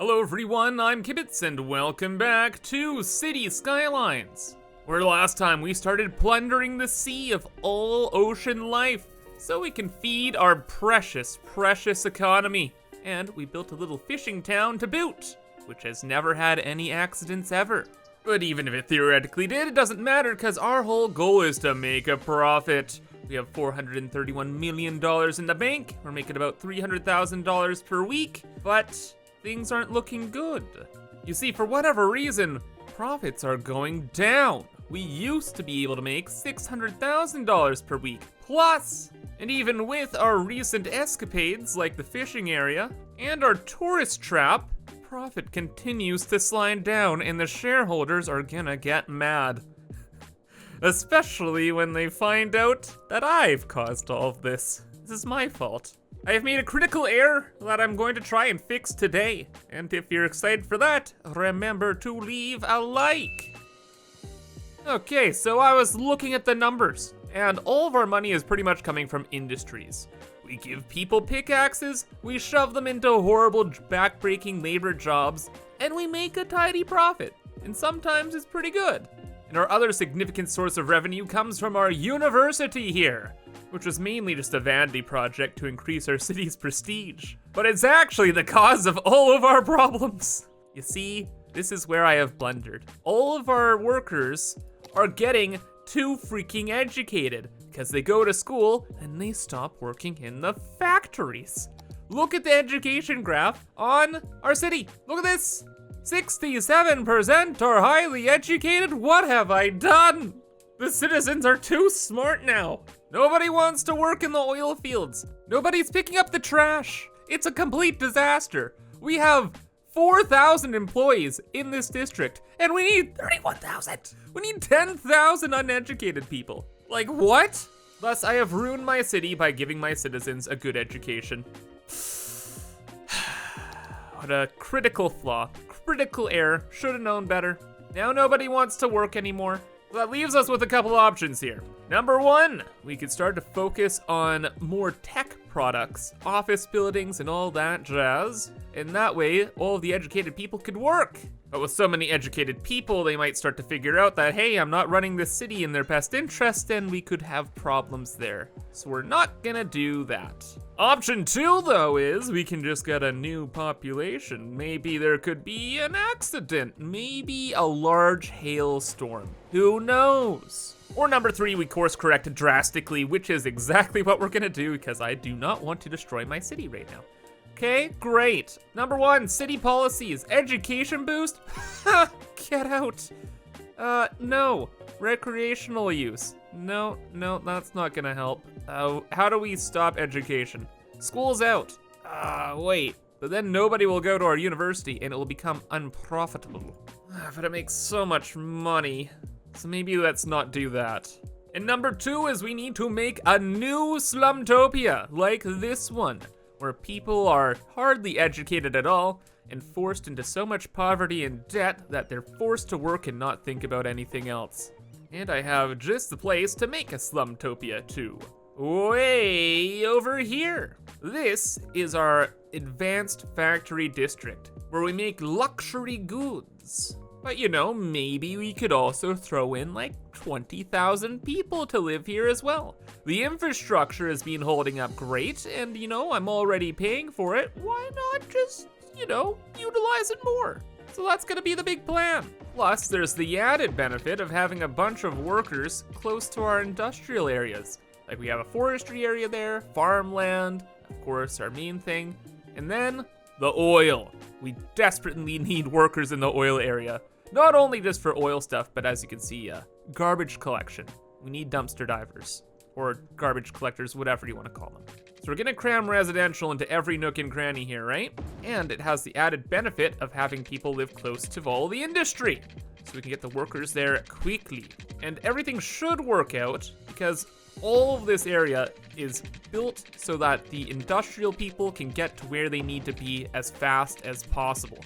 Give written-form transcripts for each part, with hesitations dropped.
Hello everyone, I'm Kibitz and welcome back to Cities Skylines, where last time we started plundering the sea of all ocean life so we can feed our precious, precious economy. And we built a little fishing town to boot, which has never had any accidents ever. But even if it theoretically did, it doesn't matter because our whole goal is to make a profit. We have $431 million in the bank. We're making about $300,000 per week, but things aren't looking good. You see, for whatever reason, profits are going down. We used to be able to make $600,000 per week plus. And even with our recent escapades like the fishing area and our tourist trap, profit continues to slide down and the shareholders are gonna get mad. Especially when they find out that I've caused all of this. This is my fault. I have made a critical error that I'm going to try and fix today. And if you're excited for that, remember to leave a like. Okay, so I was looking at the numbers, and all of our money is pretty much coming from industries. We give people pickaxes, we shove them into horrible back-breaking labor jobs, and we make a tidy profit. And sometimes it's pretty good. And our other significant source of revenue comes from our university here, which was mainly just a vanity project to increase our city's prestige. But it's actually the cause of all of our problems. You see, this is where I have blundered. All of our workers are getting too freaking educated because they go to school and they stop working in the factories. Look at the education graph on our city. Look at this. 67% are highly educated. What have I done? The citizens are too smart now. Nobody wants to work in the oil fields. Nobody's picking up the trash. It's a complete disaster. We have 4,000 employees in this district, and we need 31,000. We need 10,000 uneducated people. Like what? Thus, I have ruined my city by giving my citizens a good education. What a critical flaw, critical error. Should have known better. Now nobody wants to work anymore. So that leaves us with a couple options here. Number one, we could start to focus on more tech products, office buildings and all that jazz. And that way, all of the educated people could work. But with so many educated people, they might start to figure out that, hey, I'm not running this city in their best interest, and we could have problems there. So we're not gonna do that. Option two, though, is we can just get a new population. Maybe there could be an accident, maybe a large hailstorm. Who knows? Or number three, we course correct drastically, which is exactly what we're gonna do because I do not want to destroy my city right now. Okay, great. Number one, city policies, education boost. Get out. No, recreational use. No, that's not gonna help. How do we stop education? School's out. Wait, but then nobody will go to our university and it will become unprofitable. But it makes so much money. So maybe let's not do that. And number two is we need to make a new slumtopia like this one, where people are hardly educated at all and forced into so much poverty and debt that they're forced to work and not think about anything else. And I have just the place to make a slumtopia too. Way over here. This is our advanced factory district, where we make luxury goods. But you know, maybe we could also throw in like 20,000 people to live here as well. The infrastructure has been holding up great, and you know, I'm already paying for it. Why not just, you know, utilize it more? So that's gonna be the big plan. Plus, there's the added benefit of having a bunch of workers close to our industrial areas. Like we have a forestry area there, farmland, of course, our main thing, and then the oil. We desperately need workers in the oil area. Not only just for oil stuff, but as you can see, garbage collection. We need dumpster divers, or garbage collectors, whatever you want to call them. So we're gonna cram residential into every nook and cranny here, right? And it has the added benefit of having people live close to all the industry. So we can get the workers there quickly. And everything should work out because all of this area is built so that the industrial people can get to where they need to be as fast as possible.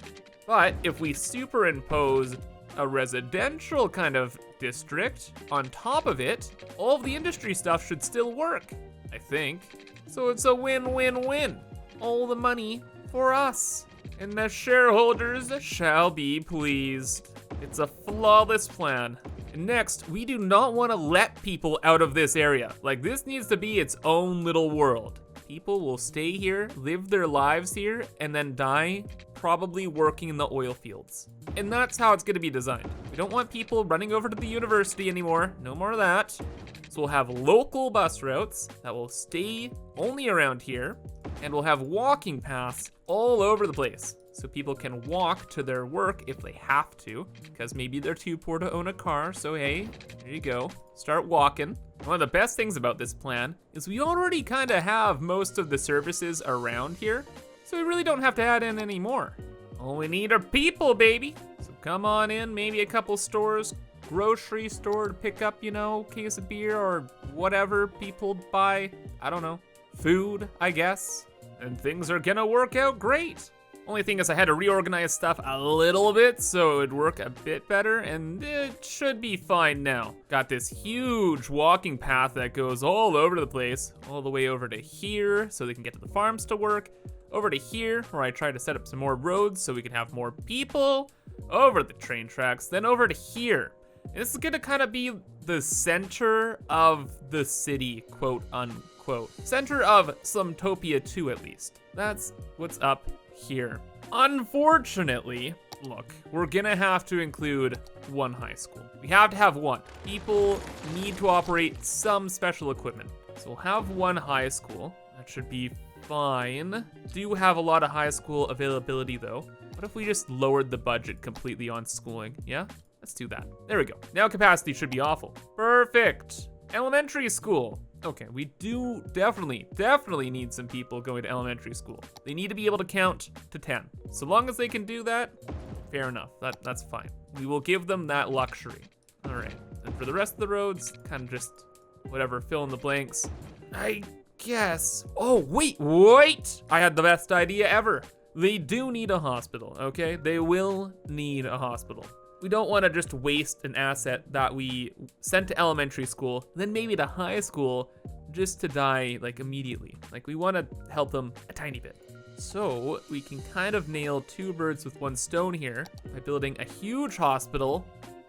But if we superimpose a residential kind of district on top of it, all of the industry stuff should still work, I think. So it's a win-win-win. All the money for us. and the shareholders shall be pleased. It's a flawless plan. And next, we do not want to let people out of this area. Like, this needs to be its own little world. People will stay here, live their lives here, and then die, probably working in the oil fields. And that's how it's gonna be designed. We don't want people running over to the university anymore. No more of that. So we'll have local bus routes that will stay only around here, and we'll have walking paths all over the place. So people can walk to their work if they have to, because maybe they're too poor to own a car, so hey, there you go. Start walking. One of the best things about this plan is we already kind of have most of the services around here, so we really don't have to add in any more. All we need are people, baby. So come on in, maybe a couple stores, grocery store to pick up, you know, case of beer or whatever people buy. I don't know, food, I guess. And things are gonna work out great. Only thing is I had to reorganize stuff a little bit so it would work a bit better, and it should be fine now. Got this huge walking path that goes all over the place, all the way over to here so they can get to the farms to work, over to here where I try to set up some more roads so we can have more people, over the train tracks, then over to here. And this is gonna kind of be the center of the city, quote unquote. Center of Slumtopia 2 at least. That's what's up here. Unfortunately, look, we're gonna have to include one high school. We have to have one. People need to operate some special equipment. So we'll have one high school. That should be fine. Do have a lot of high school availability though. What if we just lowered the budget completely on schooling? Yeah, let's do that. There we go. Now capacity should be awful. Perfect. Elementary school. Okay, we do definitely need some people going to elementary school. They need to be able to count to 10. So long as they can do that, fair enough, that's fine. We will give them that luxury. All right, and for the rest of the roads, kind of just whatever, fill in the blanks. I guess, oh, wait. I had the best idea ever. They do need a hospital, okay? They will need a hospital. We don't want to just waste an asset that we sent to elementary school, then maybe to high school, just to die like immediately. Like, we want to help them a tiny bit. So we can kind of nail two birds with one stone here by building a huge hospital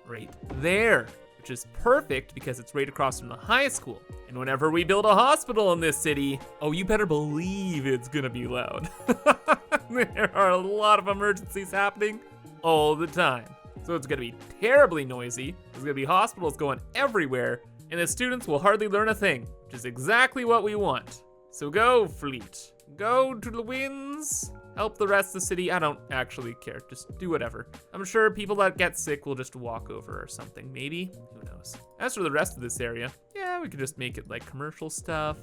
right there, which is perfect because it's right across from the high school. And whenever we build a hospital in this city, oh, you better believe it's gonna be loud. There are a lot of emergencies happening all the time. So it's gonna be terribly noisy. There's gonna be hospitals going everywhere, and the students will hardly learn a thing, which is exactly what we want. So go, fleet. Go to the winds. Help the rest of the city. I don't actually care. Just do whatever. I'm sure people that get sick will just walk over or something, maybe. Who knows? As for the rest of this area, yeah, we could just make it like commercial stuff.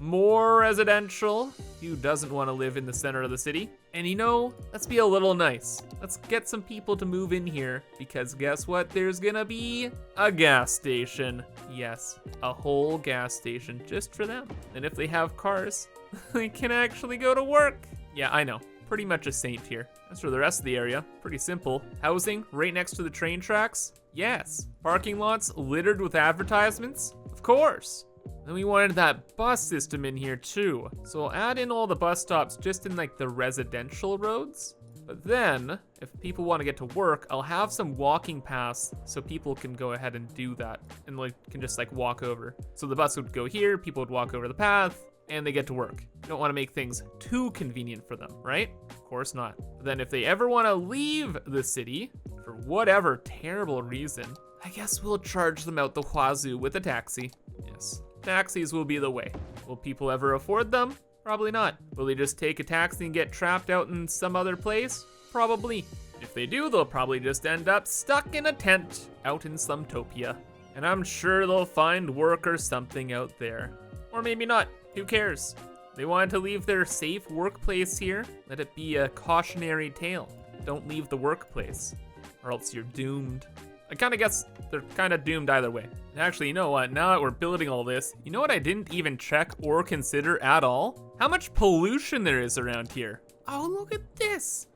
More residential. Who doesn't want to live in the center of the city? And you know, let's be a little nice. Let's get some people to move in here, because guess what? There's gonna be a gas station. Yes, a whole gas station just for them. And if they have cars, they can actually go to work. Yeah, I know, pretty much a saint here. As for the rest of the area, pretty simple. Housing right next to the train tracks? Yes. Parking lots littered with advertisements? Of course. And we wanted that bus system in here too. So we'll add in all the bus stops just in like the residential roads. But then, if people want to get to work, I'll have some walking paths so people can go ahead and do that and like can just like walk over. So the bus would go here, people would walk over the path, and they get to work. You don't want to make things too convenient for them, right? Of course not. But then if they ever want to leave the city, for whatever terrible reason, I guess we'll charge them out the wazoo with a taxi. Yes. Taxis will be the way. Will people ever afford them? Probably not. Will they just take a taxi and get trapped out in some other place? Probably. If they do, they'll probably just end up stuck in a tent out in Slumtopia. And I'm sure they'll find work or something out there. Or maybe not. Who cares? They wanted to leave their safe workplace here. Let it be a cautionary tale. Don't leave the workplace, or else you're doomed. I kind of guess they're kind of doomed either way. And actually, you know what? Now that we're building all this, you know what I didn't even check or consider at all? How much pollution there is around here. Oh, look at this.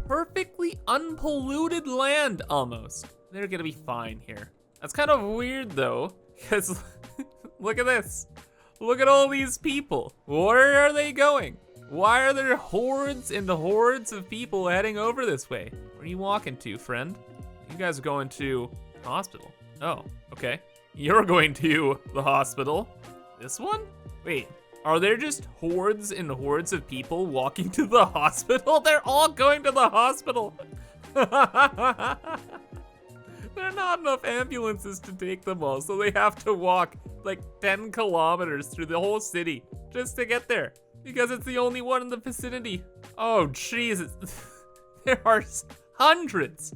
Perfectly unpolluted land, almost. They're gonna be fine here. That's kind of weird though, because look at this. Look at all these people. Where are they going? Why are there hordes and hordes of people heading over this way? Where are you walking to, friend? You guys are going to the hospital. Oh, okay. You're going to the hospital. This one? Wait, are there just hordes and hordes of people walking to the hospital? They're all going to the hospital. There are not enough ambulances to take them all, so they have to walk like 10 kilometers through the whole city just to get there because it's the only one in the vicinity. Oh, Jesus. There are hundreds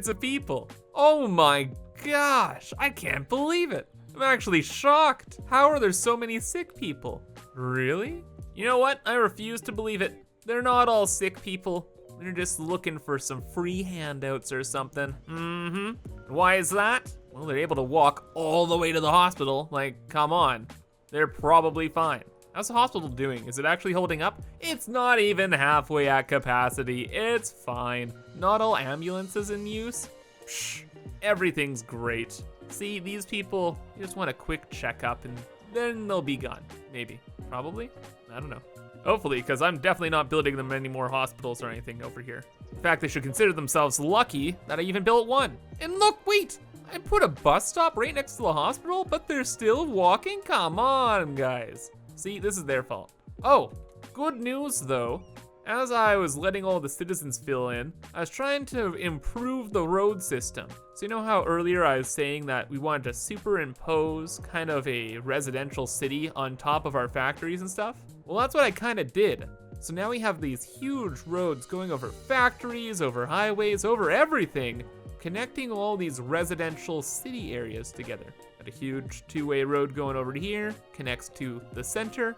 of people. Oh my gosh, I can't believe it. I'm actually shocked. How are there so many sick people? Really? You know what? I refuse to believe it. They're not all sick people. They're just looking for some free handouts or something. Mm-hmm. Why is that? Well, they're able to walk all the way to the hospital. Like, come on. They're probably fine. How's the hospital doing? Is it actually holding up? It's not even halfway at capacity. It's fine. Not all ambulances in use. Psh, everything's great. See, these people just want a quick checkup and then they'll be gone. Maybe, probably, I don't know. Hopefully, because I'm definitely not building them any more hospitals or anything over here. In fact, they should consider themselves lucky that I even built one. And look, wait, I put a bus stop right next to the hospital, but they're still walking? Come on, guys. See, this is their fault. Oh, good news though. As I was letting all the citizens fill in, I was trying to improve the road system. So you know how earlier I was saying that we wanted to superimpose kind of a residential city on top of our factories and stuff? Well, that's what I kind of did. So now we have these huge roads going over factories, over highways, over everything, connecting all these residential city areas together. Got a huge two-way road going over to here, connects to the center.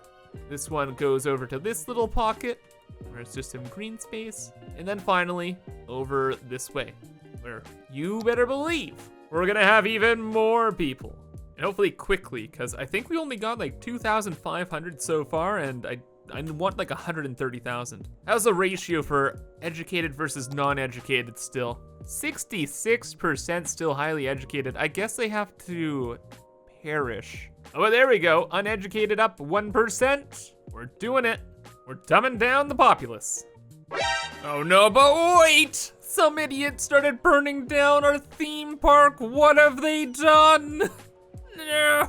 This one goes over to this little pocket, where it's just some green space. And then finally, over this way, where you better believe we're gonna have even more people. And hopefully quickly, because I think we only got like 2,500 so far, and I want like 130,000. How's the ratio for educated versus non-educated still? 66% still highly educated. I guess they have to perish. Oh, there we go. Uneducated up 1%. We're doing it. We're dumbing down the populace. Oh no, but wait! Some idiot started burning down our theme park. What have they done? No,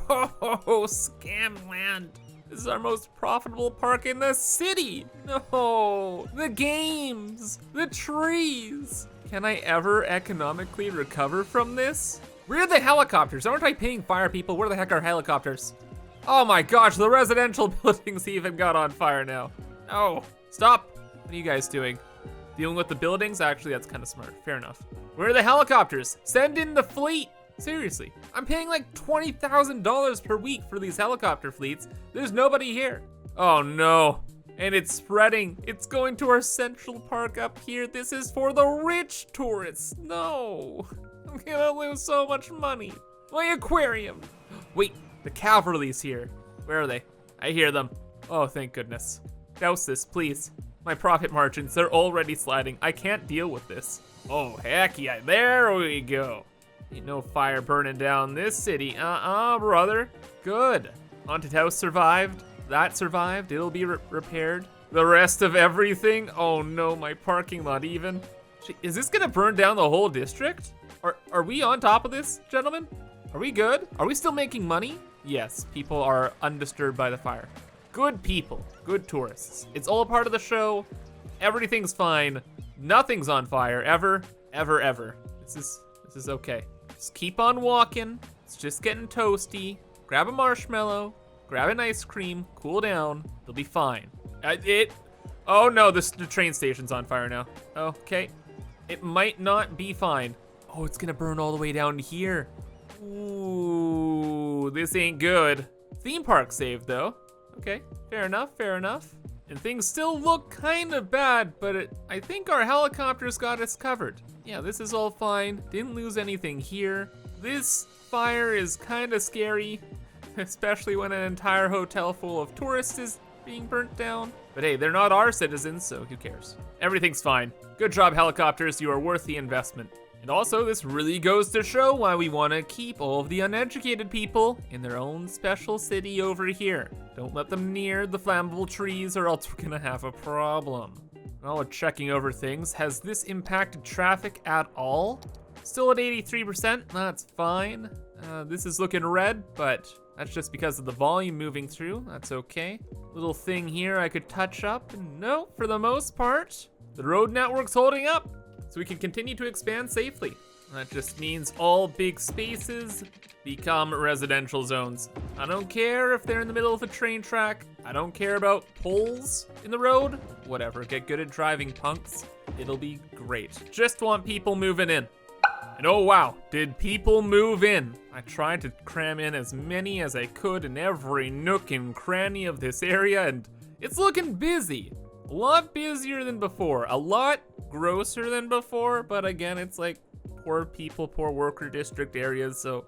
Scamland. This is our most profitable park in the city. No, the games, the trees. Can I ever economically recover from this? Where are the helicopters? Aren't I paying fire people? Where the heck are helicopters? Oh my gosh, the residential buildings even got on fire now. Oh, stop. What are you guys doing? Dealing with the buildings? Actually, that's kind of smart. Fair enough. Where are the helicopters? Send in the fleet. Seriously, I'm paying like $20,000 per week for these helicopter fleets. There's nobody here. Oh no, and it's spreading. It's going to our central park up here. This is for the rich tourists. No, I'm gonna lose so much money. My aquarium. Wait, the cavalry's here. Where are they? I hear them. Oh, thank goodness. Douse this, please. My profit margins, they're already sliding. I can't deal with this. Oh, heck yeah, there we go. Ain't no fire burning down this city. Brother. Good. Haunted house survived. That survived. It'll be repaired. The rest of everything. Oh no, my parking lot even. Is this gonna burn down the whole district? Are we on top of this, gentlemen? Are we good? Are we still making money? Yes, people are undisturbed by the fire. Good people, good tourists. It's all a part of the show. Everything's fine. Nothing's on fire, ever. This is okay. Just keep on walking. It's just getting toasty. Grab a marshmallow, grab an ice cream, cool down. It'll be fine. Oh no, the train station's on fire now. Okay, it might not be fine. Oh, it's gonna burn all the way down here. Ooh, this ain't good. Theme park saved though. Okay, fair enough. And things still look kind of bad, but I think our helicopters got us covered. Yeah, this is all fine. Didn't lose anything here. This fire is kind of scary, especially when an entire hotel full of tourists is being burnt down. But hey, they're not our citizens, so who cares? Everything's fine. Good job, helicopters. You are worth the investment. And also, this really goes to show why we want to keep all of the uneducated people in their own special city over here. Don't let them near the flammable trees or else we're gonna have a problem. While we're checking over things, has this impacted traffic at all? Still at 83%, that's fine. This is looking red, but that's just because of the volume moving through, that's okay. Little thing here I could touch up, and no, for the most part, the road network's holding up, so we can continue to expand safely. That just means all big spaces become residential zones. I don't care if they're in the middle of a train track. I don't care about poles in the road. Whatever, get good at driving, punks. It'll be great. Just want people moving in. And oh wow, did people move in? I tried to cram in as many as I could in every nook and cranny of this area, and it's looking busy. A lot busier than before, a lot grosser than before, but again, it's like poor people, poor worker district areas, so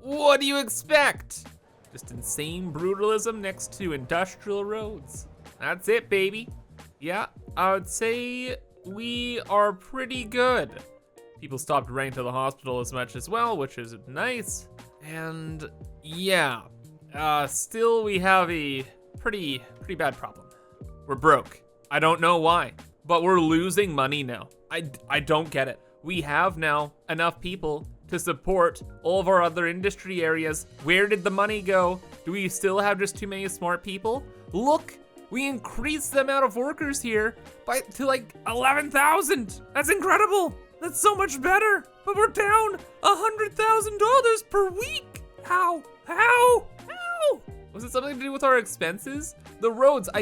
what do you expect? Just insane brutalism next to industrial roads. That's it, baby. Yeah, I would say we are pretty good. People stopped running to the hospital as much as well, which is nice. And yeah, still we have a pretty bad problem. We're broke. I don't know why, but we're losing money now. I don't get it. We have now enough people to support all of our other industry areas. Where did the money go? Do we still have just too many smart people? Look, we increased the amount of workers here to like 11,000. That's incredible. That's so much better. But we're down $100,000 per week. How? Was it something to do with our expenses? The roads, I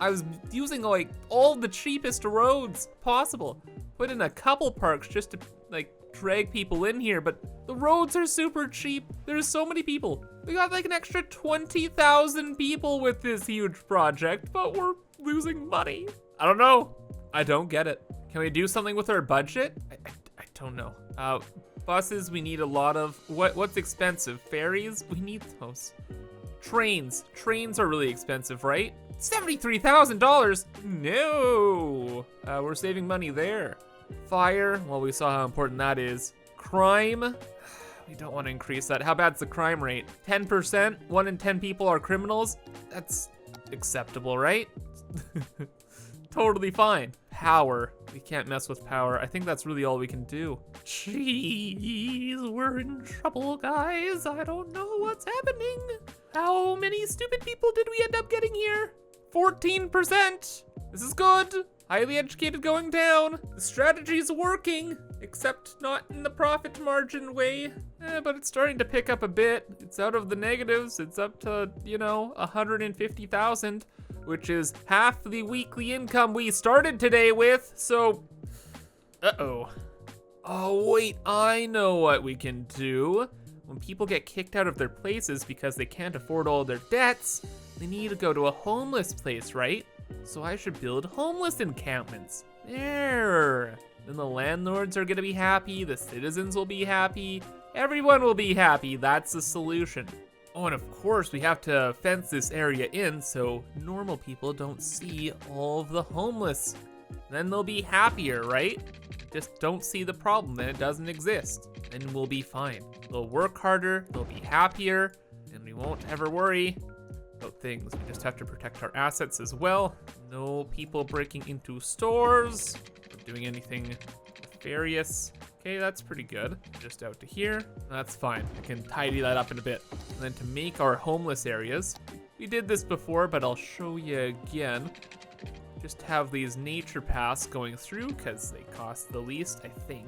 was using like all the cheapest roads possible. Put in a couple parks just to like drag people in here, but the roads are super cheap. There's so many people. We got like an extra 20,000 people with this huge project, but we're losing money. I don't know. I don't get it. Can we do something with our budget? I don't know. Buses, we need a lot of, what's expensive? Ferries, we need those. Trains are really expensive, right? $73,000, no. We're saving money there. Fire, well, we saw how important that is. Crime, we don't want to increase that. How bad's the crime rate? 10%, 1 in 10 people are criminals. That's acceptable, right? Totally fine. Power, we can't mess with power. I think that's really all we can do. Jeez, we're in trouble, guys. I don't know what's happening. How many stupid people did we end up getting here? 14%. This is good. Highly educated going down. The strategy's working, except not in the profit margin way. But it's starting to pick up a bit. It's out of the negatives. It's up to, 150,000, which is half the weekly income we started today with. So, uh-oh. Oh, wait, I know what we can do. When people get kicked out of their places because they can't afford all their debts, they need to go to a homeless place, right? So I should build homeless encampments. There. Then the landlords are gonna be happy, the citizens will be happy, everyone will be happy. That's the solution. Oh, and of course we have to fence this area in so normal people don't see all of the homeless. Then they'll be happier, right? Just don't see the problem, then it doesn't exist. Then we'll be fine. They'll work harder, they'll be happier, and we won't ever worry about things. We just have to protect our assets as well. No people breaking into stores or doing anything nefarious. Okay, that's pretty good. Just out to here, that's fine. I can tidy that up in a bit. And then to make our homeless areas, we did this before, but I'll show you again. Just have these nature paths going through because they cost the least, I think.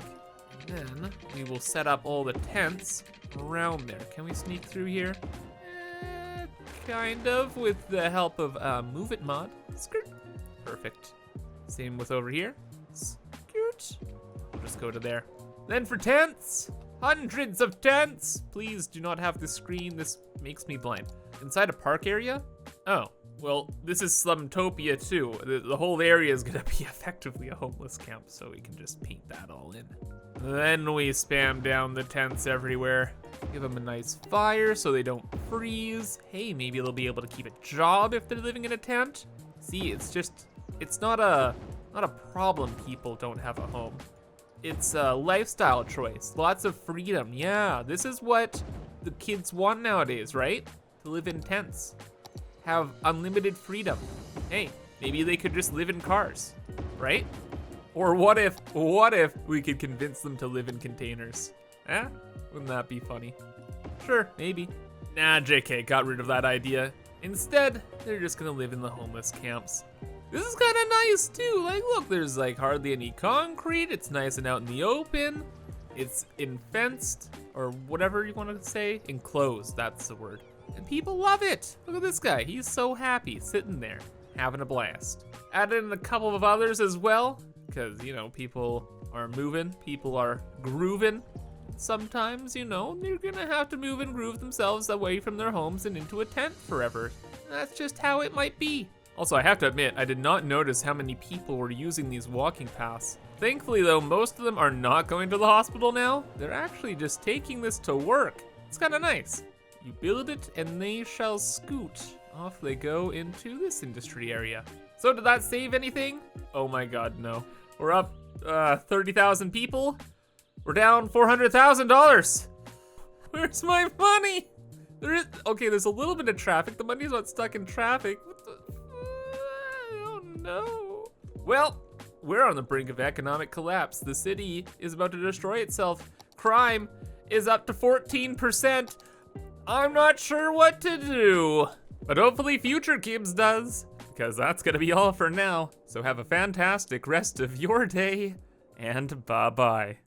And then we will set up all the tents around there. Can we sneak through here? Kind of, with the help of Move It mod. Skirt. Perfect. Same with over here. Skirt. We'll just go to there. Then for tents, hundreds of tents. Please do not have the screen. This makes me blind. Inside a park area? Oh, well, this is slumtopia too. The whole area is gonna be effectively a homeless camp, so we can just paint that all in. Then we spam down the tents everywhere. Give them a nice fire so they don't freeze. Hey, maybe they'll be able to keep a job if they're living in a tent. See, it's not a problem people don't have a home. It's a lifestyle choice, lots of freedom. Yeah, this is what the kids want nowadays, right? To live in tents, have unlimited freedom. Hey, maybe they could just live in cars, right? Or what if we could convince them to live in containers? Eh? Wouldn't that be funny? Sure, maybe. Nah, JK, got rid of that idea. Instead, they're just gonna live in the homeless camps. This is kinda nice too. Like, look, there's like hardly any concrete. It's nice and out in the open. It's fenced, or whatever you wanna say. Enclosed, that's the word. And people love it. Look at this guy, he's so happy, sitting there, having a blast. Added in a couple of others as well, because, you know, people are moving, people are grooving. Sometimes, you know, they're gonna have to move and groove themselves away from their homes and into a tent forever. That's just how it might be. Also, I have to admit, I did not notice how many people were using these walking paths. Thankfully though, most of them are not going to the hospital now. They're actually just taking this to work. It's kinda nice. You build it and they shall scoot. Off they go into this industry area. So did that save anything? Oh my God, no. We're up 30,000 people. We're down $400,000. Where's my money? There's a little bit of traffic. The money's not stuck in traffic. What the? Oh no. Well, we're on the brink of economic collapse. The city is about to destroy itself. Crime is up to 14%. I'm not sure what to do, but hopefully future Kibitz does, because that's gonna be all for now. So have a fantastic rest of your day, and bye-bye.